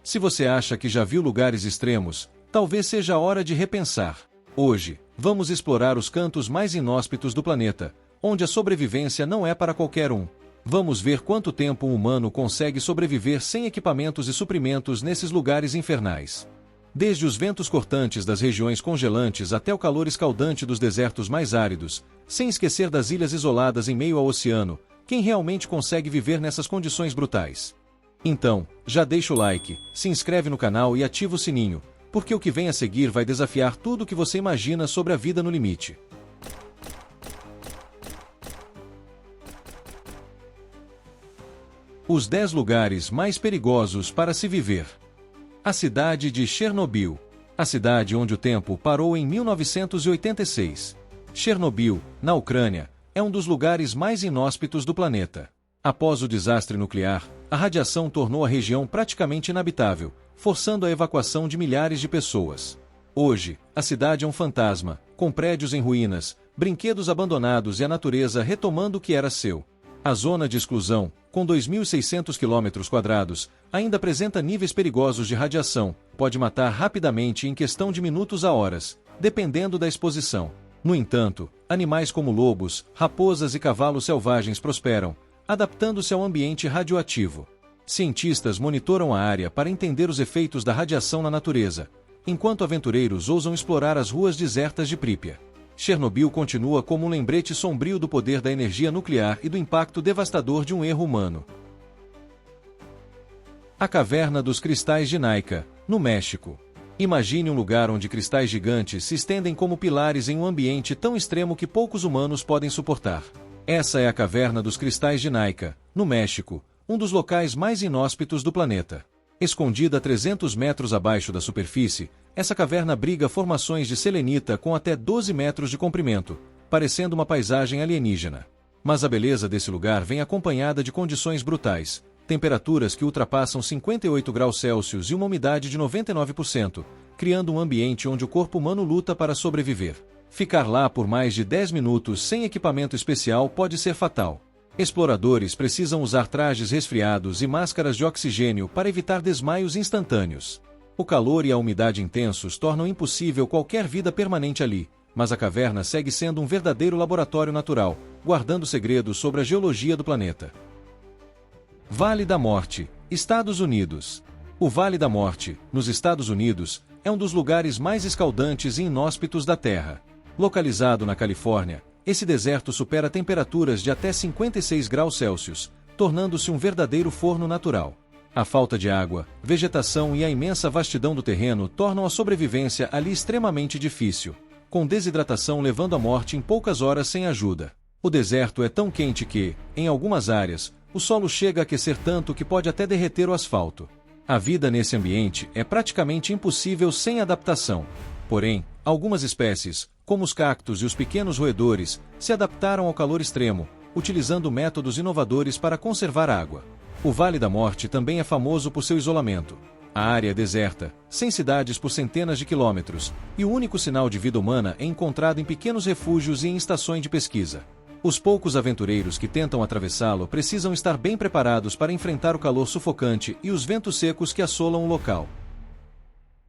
Se você acha que já viu lugares extremos, talvez seja a hora de repensar. Hoje, vamos explorar os cantos mais inóspitos do planeta, onde a sobrevivência não é para qualquer um. Vamos ver quanto tempo um humano consegue sobreviver sem equipamentos e suprimentos nesses lugares infernais. Desde os ventos cortantes das regiões congelantes até o calor escaldante dos desertos mais áridos, sem esquecer das ilhas isoladas em meio ao oceano, quem realmente consegue viver nessas condições brutais? Então, já deixa o like, se inscreve no canal e ativa o sininho, porque o que vem a seguir vai desafiar tudo o que você imagina sobre a vida no limite. Os 10 lugares mais perigosos para se viver. A cidade de Chernobyl. A cidade onde o tempo parou em 1986. Chernobyl, na Ucrânia, é um dos lugares mais inóspitos do planeta. Após o desastre nuclear, a radiação tornou a região praticamente inabitável, forçando a evacuação de milhares de pessoas. Hoje, a cidade é um fantasma, com prédios em ruínas, brinquedos abandonados e a natureza retomando o que era seu. A zona de exclusão, com 2.600 km², ainda apresenta níveis perigosos de radiação, pode matar rapidamente em questão de minutos a horas, dependendo da exposição. No entanto, animais como lobos, raposas e cavalos selvagens prosperam, adaptando-se ao ambiente radioativo. Cientistas monitoram a área para entender os efeitos da radiação na natureza, enquanto aventureiros ousam explorar as ruas desertas de Pripyat. Chernobyl continua como um lembrete sombrio do poder da energia nuclear e do impacto devastador de um erro humano. A Caverna dos Cristais de Naica, no México. Imagine um lugar onde cristais gigantes se estendem como pilares em um ambiente tão extremo que poucos humanos podem suportar. Essa é a Caverna dos Cristais de Naica, no México, um dos locais mais inóspitos do planeta. Escondida a 300 metros abaixo da superfície, essa caverna abriga formações de selenita com até 12 metros de comprimento, parecendo uma paisagem alienígena. Mas a beleza desse lugar vem acompanhada de condições brutais, temperaturas que ultrapassam 58 graus Celsius e uma umidade de 99%, criando um ambiente onde o corpo humano luta para sobreviver. Ficar lá por mais de 10 minutos sem equipamento especial pode ser fatal. Exploradores precisam usar trajes resfriados e máscaras de oxigênio para evitar desmaios instantâneos. O calor e a umidade intensos tornam impossível qualquer vida permanente ali, mas a caverna segue sendo um verdadeiro laboratório natural, guardando segredos sobre a geologia do planeta. Vale da Morte, Estados Unidos. O Vale da Morte, nos Estados Unidos, é um dos lugares mais escaldantes e inóspitos da Terra. Localizado na Califórnia, esse deserto supera temperaturas de até 56 graus Celsius, tornando-se um verdadeiro forno natural. A falta de água, vegetação e a imensa vastidão do terreno tornam a sobrevivência ali extremamente difícil, com desidratação levando à morte em poucas horas sem ajuda. O deserto é tão quente que, em algumas áreas, o solo chega a aquecer tanto que pode até derreter o asfalto. A vida nesse ambiente é praticamente impossível sem adaptação. Porém, algumas espécies, como os cactos e os pequenos roedores, se adaptaram ao calor extremo, utilizando métodos inovadores para conservar água. O Vale da Morte também é famoso por seu isolamento. A área é deserta, sem cidades por centenas de quilômetros, e o único sinal de vida humana é encontrado em pequenos refúgios e em estações de pesquisa. Os poucos aventureiros que tentam atravessá-lo precisam estar bem preparados para enfrentar o calor sufocante e os ventos secos que assolam o local.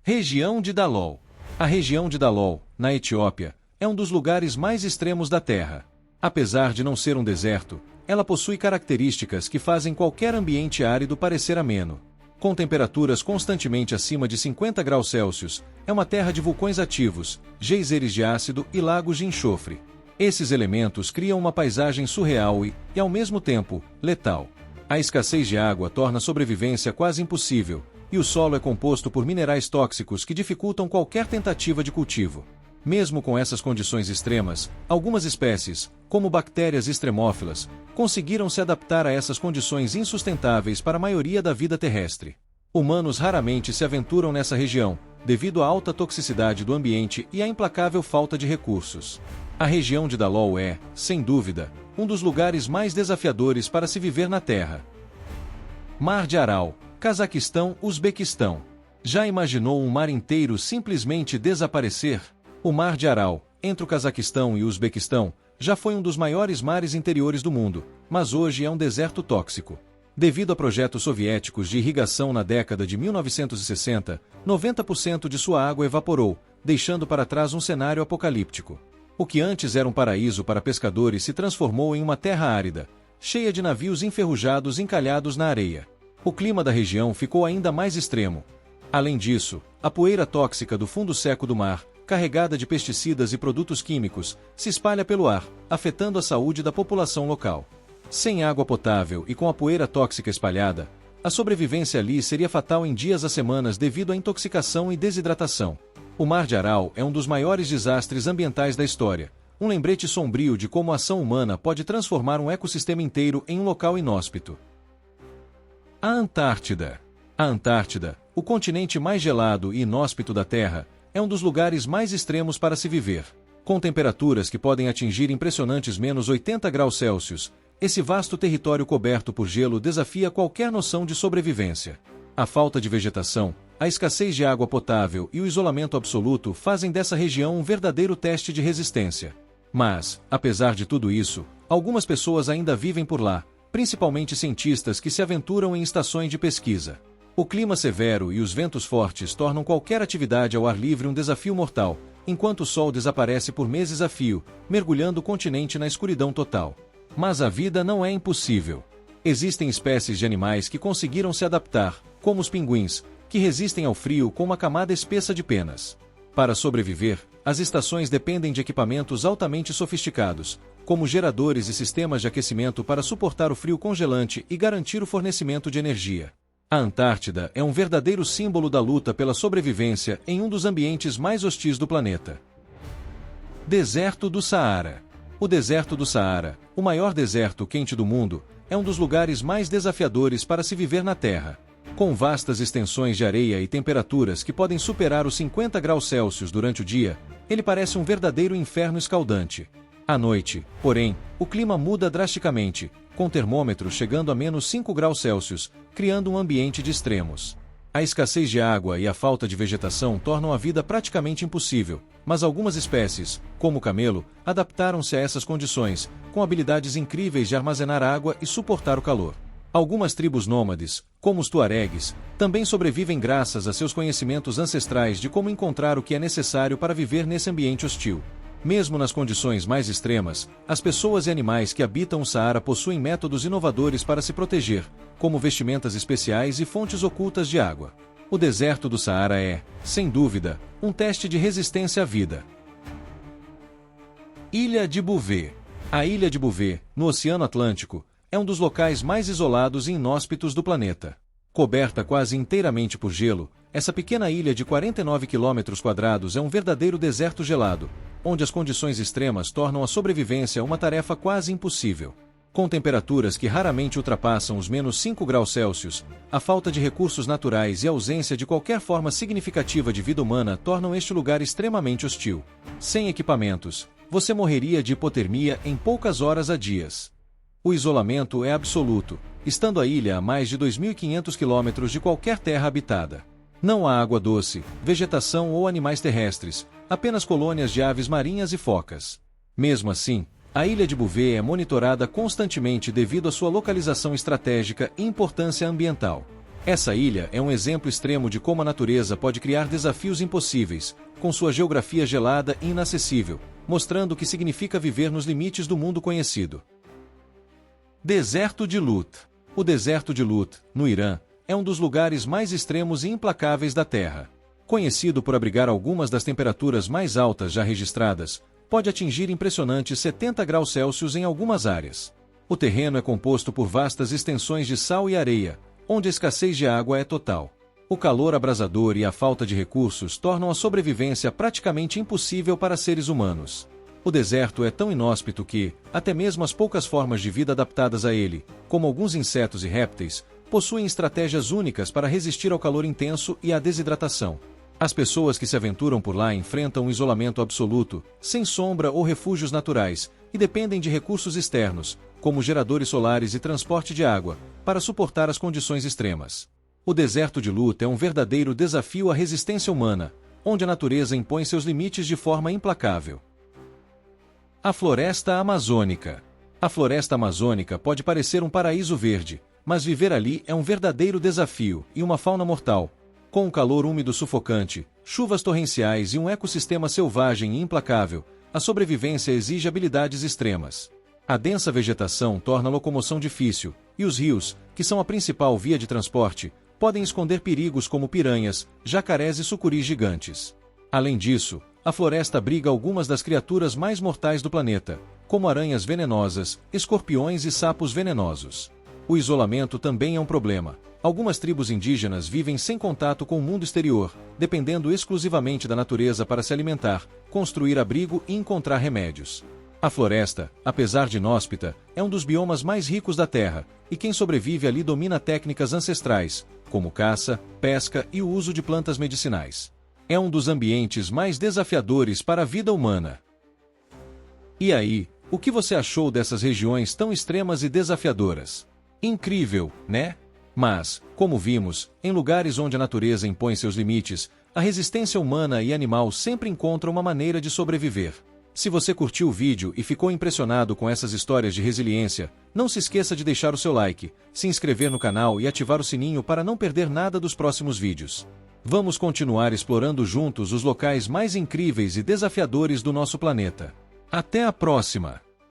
Região de Dalol. A região de Dalol, na Etiópia, é um dos lugares mais extremos da Terra. Apesar de não ser um deserto, ela possui características que fazem qualquer ambiente árido parecer ameno. Com temperaturas constantemente acima de 50 graus Celsius, é uma terra de vulcões ativos, geysers de ácido e lagos de enxofre. Esses elementos criam uma paisagem surreal e, ao mesmo tempo, letal. A escassez de água torna a sobrevivência quase impossível, e o solo é composto por minerais tóxicos que dificultam qualquer tentativa de cultivo. Mesmo com essas condições extremas, algumas espécies, como bactérias extremófilas, conseguiram se adaptar a essas condições insustentáveis para a maioria da vida terrestre. Humanos raramente se aventuram nessa região, devido à alta toxicidade do ambiente e à implacável falta de recursos. A região de Dalol é, sem dúvida, um dos lugares mais desafiadores para se viver na Terra. Mar de Aral, Cazaquistão, Uzbequistão. Já imaginou um mar inteiro simplesmente desaparecer? O Mar de Aral, entre o Cazaquistão e o Uzbequistão, já foi um dos maiores mares interiores do mundo, mas hoje é um deserto tóxico. Devido a projetos soviéticos de irrigação na década de 1960, 90% de sua água evaporou, deixando para trás um cenário apocalíptico. O que antes era um paraíso para pescadores se transformou em uma terra árida, cheia de navios enferrujados encalhados na areia. O clima da região ficou ainda mais extremo. Além disso, a poeira tóxica do fundo seco do mar, carregada de pesticidas e produtos químicos, se espalha pelo ar, afetando a saúde da população local. Sem água potável e com a poeira tóxica espalhada, a sobrevivência ali seria fatal em dias a semanas devido à intoxicação e desidratação. O Mar de Aral é um dos maiores desastres ambientais da história, um lembrete sombrio de como a ação humana pode transformar um ecossistema inteiro em um local inóspito. A Antártida. A Antártida, o continente mais gelado e inóspito da Terra, é um dos lugares mais extremos para se viver. Com temperaturas que podem atingir impressionantes -80 °C, esse vasto território coberto por gelo desafia qualquer noção de sobrevivência. A falta de vegetação, a escassez de água potável e o isolamento absoluto fazem dessa região um verdadeiro teste de resistência. Mas, apesar de tudo isso, algumas pessoas ainda vivem por lá, principalmente cientistas que se aventuram em estações de pesquisa. O clima severo e os ventos fortes tornam qualquer atividade ao ar livre um desafio mortal, enquanto o sol desaparece por meses a fio, mergulhando o continente na escuridão total. Mas a vida não é impossível. Existem espécies de animais que conseguiram se adaptar, como os pinguins, que resistem ao frio com uma camada espessa de penas. Para sobreviver, as estações dependem de equipamentos altamente sofisticados, como geradores e sistemas de aquecimento para suportar o frio congelante e garantir o fornecimento de energia. A Antártida é um verdadeiro símbolo da luta pela sobrevivência em um dos ambientes mais hostis do planeta. Deserto do Saara. O deserto do Saara, o maior deserto quente do mundo, é um dos lugares mais desafiadores para se viver na Terra. Com vastas extensões de areia e temperaturas que podem superar os 50 °C durante o dia, ele parece um verdadeiro inferno escaldante. À noite, porém, o clima muda drasticamente, com termômetros chegando a -5 °C, criando um ambiente de extremos. A escassez de água e a falta de vegetação tornam a vida praticamente impossível, mas algumas espécies, como o camelo, adaptaram-se a essas condições, com habilidades incríveis de armazenar água e suportar o calor. Algumas tribos nômades, como os tuaregues, também sobrevivem graças a seus conhecimentos ancestrais de como encontrar o que é necessário para viver nesse ambiente hostil. Mesmo nas condições mais extremas, as pessoas e animais que habitam o Saara possuem métodos inovadores para se proteger, como vestimentas especiais e fontes ocultas de água. O deserto do Saara é, sem dúvida, um teste de resistência à vida. Ilha de Bouvet. A Ilha de Bouvet, no Oceano Atlântico, é um dos locais mais isolados e inóspitos do planeta. Coberta quase inteiramente por gelo, essa pequena ilha de 49 km² é um verdadeiro deserto gelado, onde as condições extremas tornam a sobrevivência uma tarefa quase impossível. Com temperaturas que raramente ultrapassam os -5 °C, a falta de recursos naturais e a ausência de qualquer forma significativa de vida humana tornam este lugar extremamente hostil. Sem equipamentos, você morreria de hipotermia em poucas horas a dias. O isolamento é absoluto, estando a ilha a mais de 2.500 km de qualquer terra habitada. Não há água doce, vegetação ou animais terrestres, apenas colônias de aves marinhas e focas. Mesmo assim, a Ilha de Bouvet é monitorada constantemente devido à sua localização estratégica e importância ambiental. Essa ilha é um exemplo extremo de como a natureza pode criar desafios impossíveis, com sua geografia gelada e inacessível, mostrando o que significa viver nos limites do mundo conhecido. Deserto de Lut. O deserto de Lut, no Irã, é um dos lugares mais extremos e implacáveis da Terra. Conhecido por abrigar algumas das temperaturas mais altas já registradas, pode atingir impressionantes 70 °C em algumas áreas. O terreno é composto por vastas extensões de sal e areia, onde a escassez de água é total. O calor abrasador e a falta de recursos tornam a sobrevivência praticamente impossível para seres humanos. O deserto é tão inóspito que, até mesmo as poucas formas de vida adaptadas a ele, como alguns insetos e répteis, possuem estratégias únicas para resistir ao calor intenso e à desidratação. As pessoas que se aventuram por lá enfrentam um isolamento absoluto, sem sombra ou refúgios naturais, e dependem de recursos externos, como geradores solares e transporte de água, para suportar as condições extremas. O deserto de Lut é um verdadeiro desafio à resistência humana, onde a natureza impõe seus limites de forma implacável. A floresta amazônica. A floresta amazônica pode parecer um paraíso verde, mas viver ali é um verdadeiro desafio e uma fauna mortal. Com um calor úmido sufocante, chuvas torrenciais e um ecossistema selvagem e implacável, a sobrevivência exige habilidades extremas. A densa vegetação torna a locomoção difícil, e os rios, que são a principal via de transporte, podem esconder perigos como piranhas, jacarés e sucuris gigantes. Além disso, a floresta abriga algumas das criaturas mais mortais do planeta, como aranhas venenosas, escorpiões e sapos venenosos. O isolamento também é um problema. Algumas tribos indígenas vivem sem contato com o mundo exterior, dependendo exclusivamente da natureza para se alimentar, construir abrigo e encontrar remédios. A floresta, apesar de inóspita, é um dos biomas mais ricos da Terra, e quem sobrevive ali domina técnicas ancestrais, como caça, pesca e o uso de plantas medicinais. É um dos ambientes mais desafiadores para a vida humana. E aí, o que você achou dessas regiões tão extremas e desafiadoras? Incrível, né? Mas, como vimos, em lugares onde a natureza impõe seus limites, a resistência humana e animal sempre encontram uma maneira de sobreviver. Se você curtiu o vídeo e ficou impressionado com essas histórias de resiliência, não se esqueça de deixar o seu like, se inscrever no canal e ativar o sininho para não perder nada dos próximos vídeos. Vamos continuar explorando juntos os locais mais incríveis e desafiadores do nosso planeta. Até a próxima!